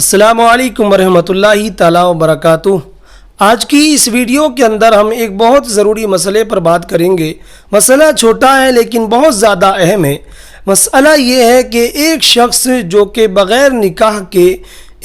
अस्सलामु अलैकुम वरहमतुल्लाहि ताला वबरकातुह। आज की इस वीडियो के अंदर हम एक बहुत ज़रूरी मसले पर बात करेंगे। मसला छोटा है लेकिन बहुत ज़्यादा अहम है। मसला ये है कि एक शख्स जो कि बग़ैर निकाह के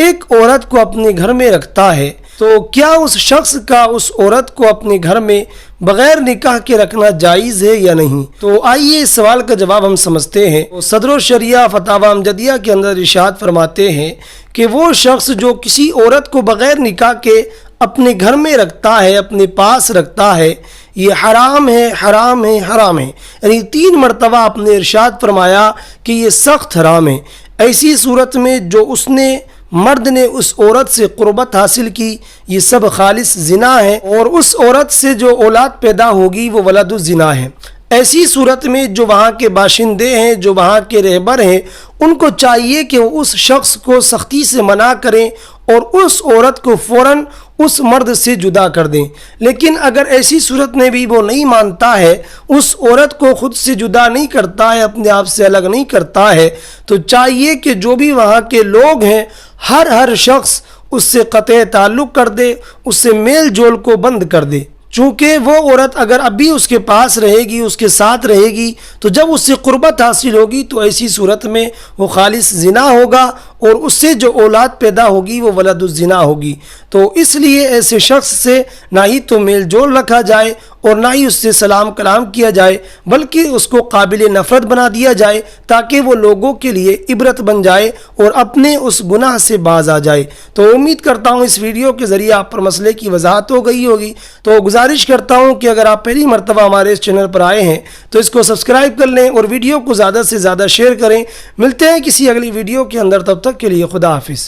एक औरत को अपने घर में रखता है, तो क्या उस शख्स का उस औरत को अपने घर में बग़ैर निकाह के रखना जायज़ है या नहीं। तो आइए इस सवाल का जवाब हम समझते हैं। तो सदर शरिया फतावा अमजदिया के अंदर इरशाद फरमाते हैं कि वो शख्स जो किसी औरत को बग़ैर निकाह के अपने घर में रखता है, अपने पास रखता है, ये हराम है, हराम है, हराम है। यानी 3 मरतबा आपने इरशाद फरमाया कि ये सख्त हराम है। ऐसी सूरत में जो उसने मर्द ने उस औरत से क़ुर्बत हासिल की, ये सब खालिस ज़िना है, और उस औरत से जो औलाद पैदा होगी वो वलदुज़ ज़िना है। ऐसी सूरत में जो वहाँ के बाशिंदे हैं, जो वहाँ के रहबर हैं, उनको चाहिए कि वो उस शख्स को सख्ती से मना करें और उस औरत को फ़ौरन उस मर्द से जुदा कर दें। लेकिन अगर ऐसी सूरत में भी वो नहीं मानता है, उस औरत को ख़ुद से जुदा नहीं करता है, अपने आप से अलग नहीं करता है, तो चाहिए कि जो भी वहाँ के लोग हैं हर शख्स उससे क़त्ए ताल्लुक़ कर दे, उससे मेल जोल को बंद कर दे। चूँकि वो औरत अगर अभी उसके पास रहेगी, उसके साथ रहेगी, तो जब उससे क़ुर्बत हासिल होगी तो ऐसी सूरत में वो खालिस ज़िना होगा और उससे जो औलाद पैदा होगी वो वलदुज़ ज़िना होगी। तो इसलिए ऐसे शख्स से ना ही तो मेल जोल रखा जाए और ना ही उससे सलाम कलाम किया जाए, बल्कि उसको काबिल नफ़रत बना दिया जाए ताकि वो लोगों के लिए इबरत बन जाए और अपने उस गुनाह से बाज आ जाए। तो उम्मीद करता हूँ इस वीडियो के ज़रिए आप पर मसले की वजाहत हो गई होगी। तो गुजारिश करता हूँ कि अगर आप पहली मरतबा हमारे इस चैनल पर आए हैं तो इसको सब्सक्राइब कर लें और वीडियो को ज़्यादा से ज़्यादा शेयर करें। मिलते हैं किसी अगली वीडियो के अंदर, तब तक के लिए खुदा हाफिज़।